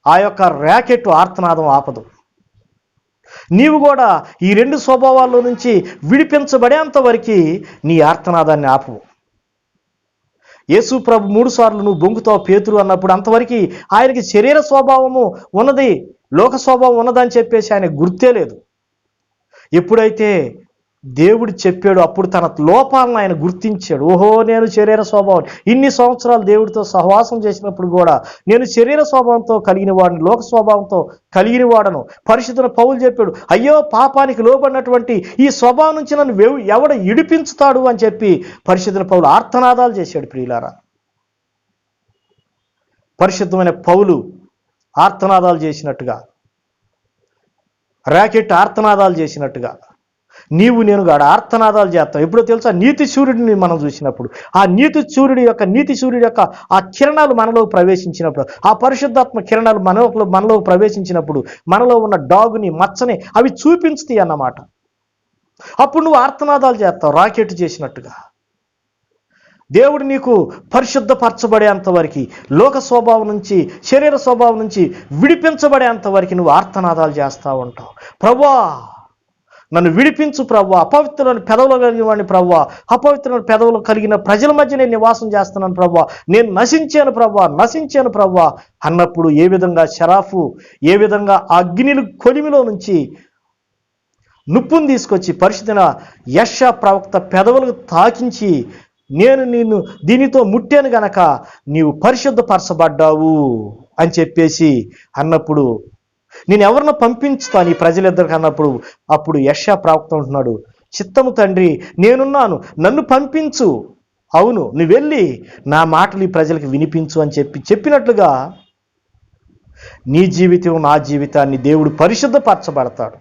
ఆ యొక్క ర్యాకెట్ ఆర్తనాదం ఆపదు. నీవు కూడా ఈ రెండు స్వభావాల్లో నుంచి విడిపించబడేంత వరకు నీ ఆర్తనాదాన్ని ఆపు. యేసు ప్రభు 3 సార్లు నువ్వు బొంగుతావు పేతురు అన్నప్పుడు అంతవరకు ఆయనకి శరీర స్వభావము ఉన్నది, లోక స్వభావం ఉన్నదని చెప్పేసి ఆయన గుర్తే లేదు. ఎప్పుడైతే దేవుడు చెప్పాడు అప్పుడు తన లోపాలను ఆయన గుర్తించాడు. ఓహో, నేను శరీర స్వభావం, ఇన్ని సంవత్సరాలు దేవుడితో సహవాసం చేసినప్పుడు కూడా నేను శరీర స్వభావంతో కలిగిన వాడిని, లోక స్వభావంతో కలిగిన వాడను. పరిశుద్ధుల పౌలు చెప్పాడు, అయ్యో పాపానికి లోబడినటువంటి ఈ స్వభావం నుంచి నన్ను ఎవడ ఇడిపించుతాడు అని చెప్పి పరిశుద్ధుల పౌలు ఆర్తనాదాలు చేశాడు. ప్రియులారా, పరిశుద్ధమైన పౌలు ఆర్తనాదాలు చేసినట్టుగా, రాకెట్ ఆర్తనాదాలు చేసినట్టుగా నీవు నేను గాడ ఆర్తనాదాలు చేస్తాం. ఎప్పుడో తెలుసా, నీతి సూర్యుడిని మనం చూసినప్పుడు, ఆ నీతి సూర్యుడి యొక్క ఆ కిరణాలు మనలో ప్రవేశించినప్పుడు, ఆ పరిశుద్ధాత్మ కిరణాలు మనలో ప్రవేశించినప్పుడు మనలో ఉన్న డాగుని, మచ్చని అవి చూపించుతాయి అన్నమాట. అప్పుడు నువ్వు ఆర్తనాదాలు చేస్తావు రాకెట్ చేసినట్టుగా. దేవుడు నీకు పరిశుద్ధపరచబడేంత వరకు, లోక స్వభావం నుంచి, శరీర స్వభావం నుంచి విడిపించబడేంత వరకు నువ్వు ఆర్తనాదాలు చేస్తూ ఉంటావు. ప్రభువా నన్ను విడిపించు ప్రభువా, అపవిత్రమైన పెదవులు కలిగిన వాడిని ప్రభువా, అపవిత్రమైన పెదవులు కలిగిన ప్రజల మధ్య నేను నివాసం చేస్తున్నాను ప్రభువా, నేను నశించాను ప్రభువా అన్నప్పుడు ఏ విధంగా షరాఫు ఏ విధంగా అగ్నిలు కొలిమిలో నుంచి నుప్పును తీసుకొచ్చి పరిశుద్ధన యెషయా ప్రవక్త పెదవులకు తాకించి, నేను నిన్ను దీనితో ముట్టాను గనక నీవు పరిశుద్ధపరచబడ్డావు అని చెప్పేసి అన్నప్పుడు, నేను ఎవరినో పంపించుతాను ఈ ప్రజలిద్దరికి అన్నప్పుడు, అప్పుడు యెషయా ప్రవక్త అంటున్నాడు, చిత్తము తండ్రి నేనున్నాను, నన్ను పంపించు, అవును నువ్వు వెళ్ళి నా మాటలు ఈ ప్రజలకు వినిపించు అని చెప్పినట్లుగా నీ జీవితం నా జీవితాన్ని దేవుడు పరిశుద్ధపరచబడతాడు.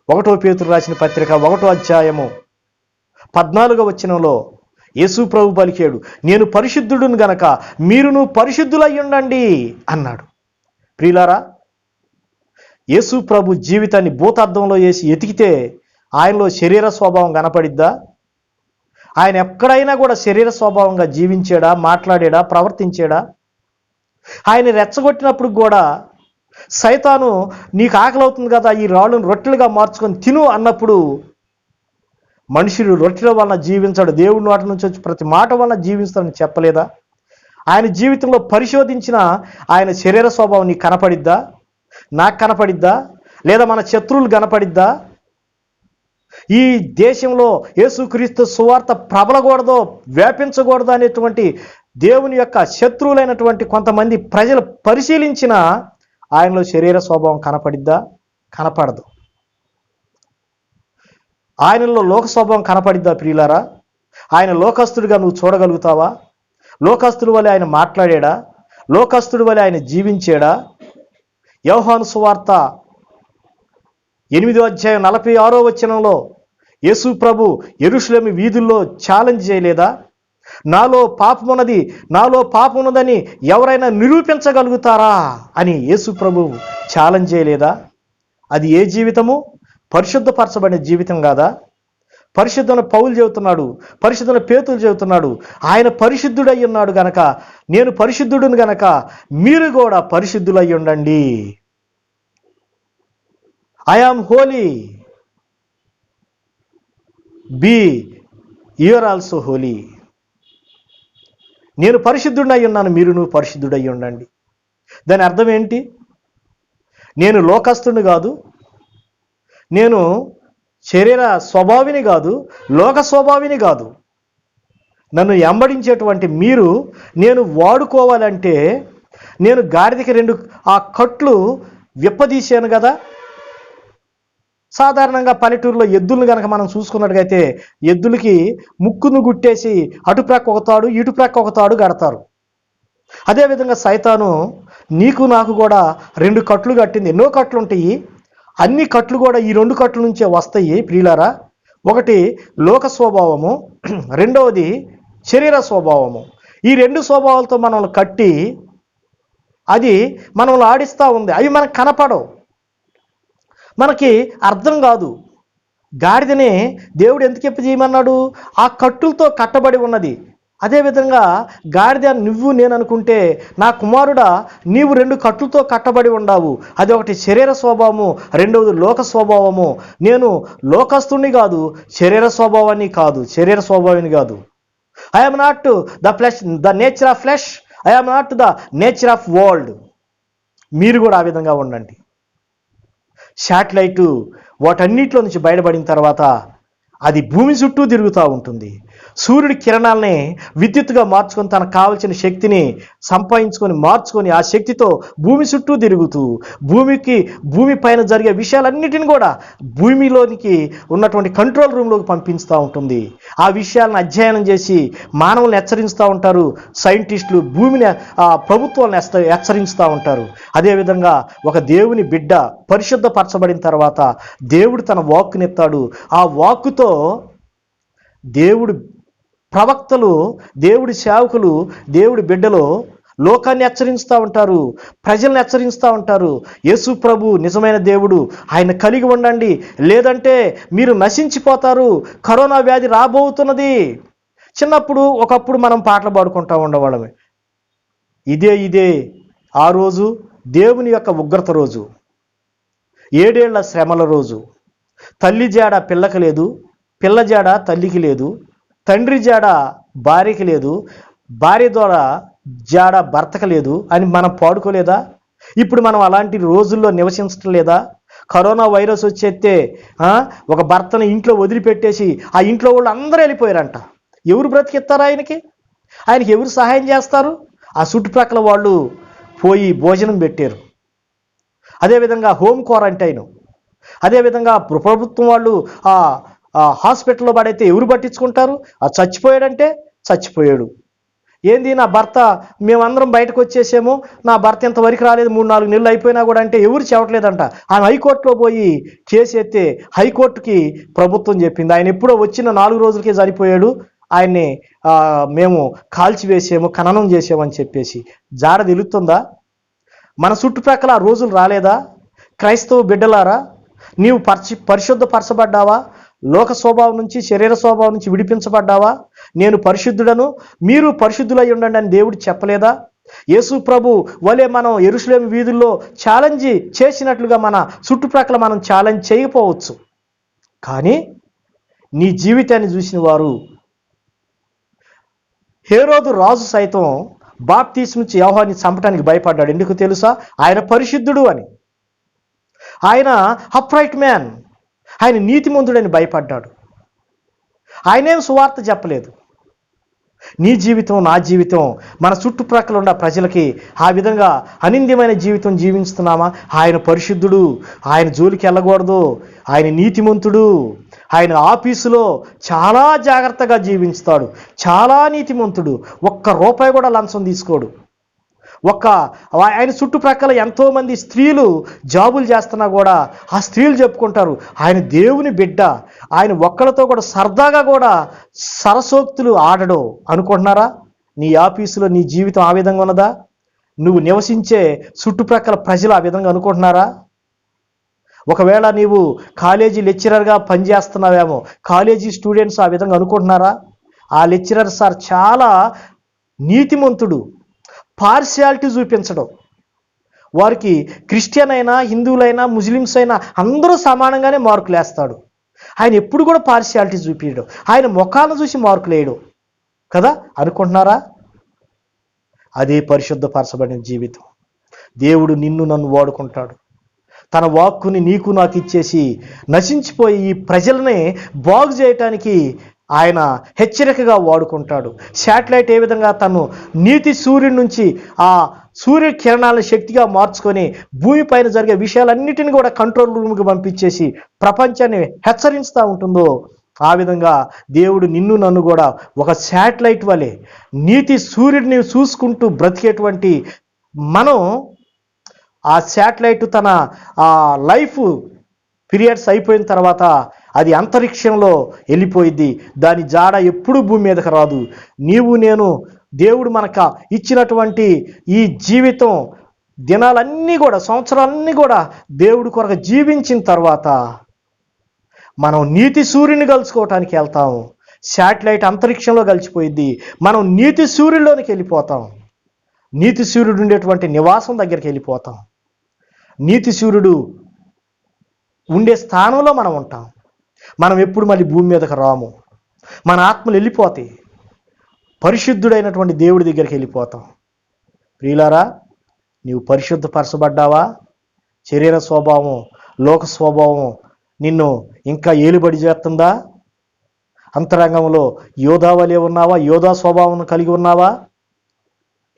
1 పేతురు రాసిన పత్రిక 1వ అధ్యాయము 14వ వచనంలో యేసు ప్రభు పలికాడు, నేను పరిశుద్ధుడును గనక మీరును పరిశుద్ధులై ఉండండి అన్నాడు. ప్రియులారా, యేసు ప్రభు జీవితాన్ని భూతార్థంలో వేసి ఎతికితే ఆయనలో శరీర స్వభావం కనపడిద్దా? ఆయన ఎక్కడైనా కూడా శరీర స్వభావంగా జీవించాడా, మాట్లాడాడా, ప్రవర్తించాడా? ఆయన రెచ్చగొట్టినప్పుడు కూడా సైతాను నీకు ఆకలి అవుతుంది కదా, ఈ రాళ్ళను రొట్టెలుగా మార్చుకొని తిను అన్నప్పుడు మనుషులు రొట్టెల వలన జీవించాడు, దేవుడి నోటి నుంచి వచ్చి ప్రతి మాట వలన జీవిస్తాడని చెప్పలేదా? ఆయన జీవితంలో పరిశోధించిన ఆయన శరీర స్వభావం నీకు కనపడిద్దా? నాకు కనపడిద్దా? లేదా మన శత్రువులు కనపడిద్దా? ఈ దేశంలో యేసుక్రీస్తు సువార్త ప్రబలకూడదో, వ్యాపించకూడదు అనేటువంటి దేవుని యొక్క శత్రువులైనటువంటి కొంతమంది ప్రజలు పరిశీలించిన ఆయనలో శరీర స్వభావం కనపడిద్దా? కనపడదు. ఆయనలో లోక స్వభావం కనపడిద్దా? ప్రియులారా, ఆయన లోకస్తుడిగా నువ్వు చూడగలుగుతావా? లోకస్తుడి వలె ఆయన మాట్లాడాడా? లోకస్తుడి వలె ఆయన జీవించాడా? యోహాను సువార్త 8వ అధ్యాయం 46వ వచనంలో యేసు ప్రభు యెరూషలేము వీధుల్లో ఛాలెంజ్ చేయలేదా? నాలో పాపమున్నదని ఎవరైనా నిరూపించగలుగుతారా అని యేసు ప్రభు ఛాలెంజ్ చేయలేదా? అది ఏ జీవితము? పరిశుద్ధపరచబడిన జీవితం కాదా? పరిశుద్ధుల పౌలు చెబుతున్నాడు, పరిశుద్ధుల పేతులు చెబుతున్నాడు, ఆయన పరిశుద్ధుడై ఉన్నాడు గనక, నేను పరిశుద్ధుడును గనక మీరు కూడా పరిశుద్ధులై ఉండండి. I am holy, be you are also holy. నేను పరిశుద్ధుడై ఉన్నాను, నువ్వు పరిశుద్ధుడై ఉండండి. దాని అర్థం ఏంటి? నేను లోకస్తుని కాదు, నేను శరీర స్వభావిని కాదు, లోక స్వభావిని కాదు. నన్ను వెంబడించేటువంటి మీరు నేను వాడుకోవాలంటే, నేను గాడిదకి 2 ఆ కట్లు విప్పదీశాను కదా. సాధారణంగా పల్లెటూరులో ఎద్దులను కనుక మనం చూసుకున్నట్టుగైతే ఎద్దులకి ముక్కును గుట్టేసి అటుప్రక్క ఒక తాడు ఇటుప్రక్క ఒక తాడు కడతారు. అదేవిధంగా సైతాను నీకు నాకు కూడా 2 కట్లు కట్టింది. ఎన్నో కట్లు ఉంటాయి, అన్ని కట్లు కూడా ఈ 2 కట్ల నుంచే వస్తాయి. ప్రియులారా, ఒకటి లోక స్వభావము, రెండవది శరీర స్వభావము. ఈ 2 స్వభావాలతో మనల్ని కట్టి అది మనల్ని ఆడిస్తూ ఉంది. అవి మనకు కనపడవు, మనకి అర్థం కాదు. గాడిదని దేవుడు ఎందుకు చేయమన్నాడు? ఆ కట్టులతో కట్టబడి ఉన్నది, అదేవిధంగా గాడిద నువ్వు నేను అనుకుంటే, నా కుమారుడా నీవు 2 కట్లతో కట్టబడి ఉండావు. అది ఒకటి శరీర స్వభావము, రెండవది లోక స్వభావము. నేను లోకస్తుని కాదు, శరీర స్వభావాన్ని కాదు, శరీర స్వభావాన్ని కాదు. I am not the nature of flesh, I am not the nature of world. మీరు కూడా ఆ విధంగా ఉండండి. శాటిలైటు వాటన్నిటిలో నుంచి బయటపడిన తర్వాత అది భూమి చుట్టూ తిరుగుతూ ఉంటుంది. సూర్యుడి కిరణాలని విద్యుత్తుగా మార్చుకొని తనకు కావలసిన శక్తిని సంపాదించుకొని మార్చుకొని ఆ శక్తితో భూమి చుట్టూ తిరుగుతూ భూమి పైన జరిగే విషయాలన్నిటిని కూడా భూమిలోనికి ఉన్నటువంటి కంట్రోల్ రూమ్లోకి పంపిస్తూ ఉంటుంది. ఆ విషయాలను అధ్యయనం చేసి మానవులను హెచ్చరిస్తూ ఉంటారు సైంటిస్టులు, భూమిని ప్రభుత్వాలను హెచ్చరిస్తూ ఉంటారు. అదేవిధంగా ఒక దేవుని బిడ్డ పరిశుద్ధపరచబడిన తర్వాత దేవుడు తన వాక్కునెత్తాడు. ఆ వాక్కుతో దేవుడు ప్రవక్తలు, దేవుడి సేవకులు, దేవుడి బిడ్డలు లోకాన్ని హెచ్చరిస్తూ ఉంటారు, ప్రజల్ని హెచ్చరిస్తూ ఉంటారు. యేసు ప్రభు నిజమైన దేవుడు, ఆయన కలిగి ఉండండి, లేదంటే మీరు నశించిపోతారు, కరోనా వ్యాధి రాబోతున్నది. ఒకప్పుడు మనం పాటలు పాడుకుంటూ ఉండేవాళ్ళమే. ఇదే ఆ రోజు దేవుని యొక్క ఉగ్రత రోజు, 7 ఏళ్ల శ్రమల రోజు. తల్లి జాడ పిల్లకి లేదు, పిల్ల జాడ తల్లికి లేదు, తండ్రి జాడ భార్యకి లేదు, భార్య ద్వారా జాడ భర్తకు లేదు అని మనం పాడుకోలేదా? ఇప్పుడు మనం అలాంటి రోజుల్లో నివసించడం లేదా? కరోనా వైరస్ వచ్చేస్తే ఒక భర్తను ఇంట్లో వదిలిపెట్టేసి ఆ ఇంట్లో వాళ్ళు అందరూ వెళ్ళిపోయారంట. ఎవరు బ్రతికిస్తారు ఆయనకి ఎవరు సహాయం చేస్తారు? ఆ చుట్టుప్రక్కల వాళ్ళు పోయి భోజనం పెట్టారు. అదేవిధంగా హోమ్ క్వారంటైన్, అదేవిధంగా ప్రభుత్వం వాళ్ళు హాస్పిటల్లో పడైతే ఎవరు పట్టించుకుంటారు? చచ్చిపోయాడంటే చచ్చిపోయాడు. ఏంది నా భర్త, మేమందరం బయటకు వచ్చేసాము, నా భర్త ఇంతవరకు రాలేదు, 3-4 నెలలు అయిపోయినా కూడా అంటే ఎవరు చెప్పట్లేదంట. ఆమె హైకోర్టులో పోయి కేసు ఎత్తే హైకోర్టుకి ప్రభుత్వం చెప్పింది ఆయన ఎప్పుడో వచ్చిన 4 రోజులకే చనిపోయాడు, ఆయన్ని మేము కాల్చివేసాము, ఖననం చేసామని చెప్పేసి. జాడ తెలుస్తుందా? మన చుట్టుప్రక్కల ఆ రోజులు రాలేదా? క్రైస్తవ బిడ్డలారా, నీవు పరిశుద్ధపరచబడ్డావా? లోక స్వభావం నుంచి, శరీర స్వభావం నుంచి విడిపించబడ్డావా? నేను పరిశుద్ధుడను, మీరు పరిశుద్ధులై ఉండండి అని దేవుడు చెప్పలేదా? యేసు ప్రభు వలె మనం యెరూషలేము వీధుల్లో ఛాలెంజ్ చేసినట్లుగా మన చుట్టుప్రక్కల మనం ఛాలెంజ్ చేయకపోవచ్చు, కానీ నీ జీవితాన్ని చూసిన వారు, హేరోదు రాజు సైతం బాప్తీసుమిచ్చి యోహాన్ని చంపడానికి భయపడ్డాడు. ఎందుకు తెలుసా? ఆయన పరిశుద్ధుడు అని, ఆయన అప్రైట్ మ్యాన్, ఆయన నీతిమంతుడని భయపడ్డాడు. ఆయనేం సువార్త చెప్పలేదు. నీ జీవితం, నా జీవితం, మన చుట్టుప్రక్కల ఉన్న ప్రజలకి ఆ విధంగా అనింద్యమైన జీవితం జీవిస్తున్నామా? ఆయన పరిశుద్ధుడు, ఆయన జోలికి వెళ్ళకూడదు, ఆయన నీతిమంతుడు, ఆయన ఆఫీసులో చాలా జాగ్రత్తగా జీవిస్తాడు, చాలా నీతిమంతుడు, ₹1 కూడా లంచం తీసుకోడు. ఆయన చుట్టుప్రక్కల ఎంతోమంది స్త్రీలు జాబులు చేస్తున్నా కూడా ఆ స్త్రీలు చెప్పుకుంటారు ఆయన దేవుని బిడ్డ, ఆయన ఒక్కరితో కూడా సరదాగా కూడా సరసోక్తులు ఆడడు అనుకుంటున్నారా? నీ ఆఫీసులో నీ జీవితం ఆ విధంగా ఉన్నదా? నువ్వు నివసించే చుట్టుప్రక్కల ప్రజలు ఆ విధంగా అనుకుంటున్నారా? ఒకవేళ నీవు కాలేజీ లెక్చరర్గా పనిచేస్తున్నావేమో, కాలేజీ స్టూడెంట్స్ ఆ విధంగా అనుకుంటున్నారా? ఆ లెక్చరర్ సార్ చాలా నీతిమంతుడు, పార్షియాలిటీ చూపించడం, వారికి క్రిస్టియన్ అయినా, హిందువులైనా, ముస్లిమ్స్ అయినా అందరూ సమానంగానే మార్కులు వేస్తాడు. ఆయన ఎప్పుడు కూడా పార్షియాలిటీ చూపించడం, ఆయన ముఖాలను చూసి మార్కులు వేయడం కదా అనుకుంటున్నారా? అదే పరిశుద్ధపరచబడిన జీవితం. దేవుడు నిన్ను నన్ను వాడుకుంటాడు, తన వాక్కుని నీకు నాకు ఇచ్చేసి నశించిపోయి ఈ ప్రజలనే బాగు చేయటానికి ఆయన హెచ్చరికగా వాడుకుంటాడు. శాటిలైట్ ఏ విధంగా తను నీతి సూర్యుడి నుంచి ఆ సూర్య కిరణాలను శక్తిగా మార్చుకొని భూమిపైన జరిగే విషయాలన్నిటిని కూడా కంట్రోల్ రూమ్కి పంపించేసి ప్రపంచాన్ని హెచ్చరిస్తూ ఉంటుందో, ఆ విధంగా దేవుడు నిన్ను నన్ను కూడా ఒక శాటిలైట్ వలె నీతి సూర్యుడిని చూసుకుంటూ బ్రతికేటువంటి మనం, ఆ శాటిలైట్ తన లైఫ్ పీరియడ్స్ అయిపోయిన తర్వాత అది అంతరిక్షంలో వెళ్ళిపోయింది. దాని జాడ ఎప్పుడు భూమి మీదకి రాదు. నీవు నేను, దేవుడు మనకు ఇచ్చినటువంటి ఈ జీవితం దినాలన్నీ కూడా, సంవత్సరాలన్నీ కూడా దేవుడి కొరకు జీవించిన తర్వాత మనం నీతి సూర్యుని కలుసుకోవటానికి వెళ్తాము. శాటిలైట్ అంతరిక్షంలో కలిసిపోయిద్ది. మనం నీతి సూర్యుల్లోనికి వెళ్ళిపోతాం. నీతి సూర్యుడు ఉండేటువంటి నివాసం దగ్గరికి వెళ్ళిపోతాం. నీతి సూర్యుడు ఉండే స్థానంలో మనం ఉంటాం. మనం ఎప్పుడు మళ్ళీ భూమి మీదకి రాము. మన ఆత్మలు వెళ్ళిపోతాయి. పరిశుద్ధుడైనటువంటి దేవుడి దగ్గరికి వెళ్ళిపోతాం. ప్రియులారా, నీవు పరిశుద్ధపరచబడ్డావా? శరీర స్వభావం, లోక స్వభావం నిన్ను ఇంకా ఏలుబడి చేస్తుందా? అంతరంగంలో యోధావలే ఉన్నావా? యోధా స్వభావం కలిగి ఉన్నావా?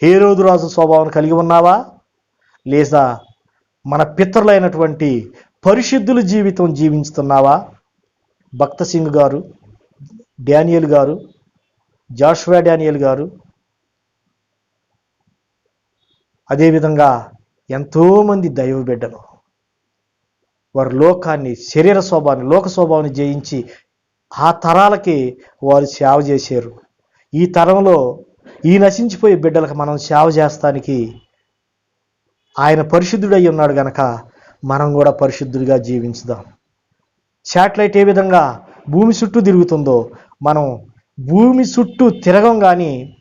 హేరోదు రాజు స్వభావం కలిగి ఉన్నావా? లేదా మన పితరులైనటువంటి పరిశుద్ధుల జీవితం జీవిస్తున్నావా? భక్త సింగ్ గారు, డానియల్ గారు, జాషువా డానియల్ గారు, అదేవిధంగా ఎంతోమంది దైవ బిడ్డలు వారు లోకాన్ని, శరీర స్వభావాన్ని, లోక స్వభావాన్ని జయించి ఆ తరాలకి వారు సేవ చేశారు. ఈ తరంలో ఈ నశించిపోయే బిడ్డలకు మనం సేవ చేస్తానికి ఆయన పరిశుద్ధుడై ఉన్నాడు గనక మనం కూడా పరిశుద్ధుడిగా జీవించుదాం. శాటిలైట్ ఏ విధంగా భూమి చుట్టూ తిరుగుతుందో మనం భూమి చుట్టూ తిరగం కానీ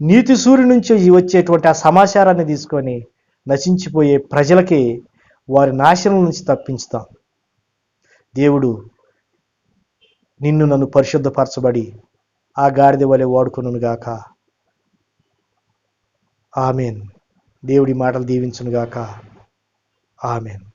నీతి సూర్యుడి నుంచి వచ్చేటువంటి ఆ సమాచారాన్ని తీసుకొని నశించిపోయే ప్రజలకి వారి నాశనం నుంచి తప్పించుతాం. దేవుడు నిన్ను నన్ను పరిశుద్ధపరచబడి ఆ గాడిద వలె వాడుకొనును గాక. ఆమెన్. దేవుడి మాటలు దీవించును గాక. ఆమెన్.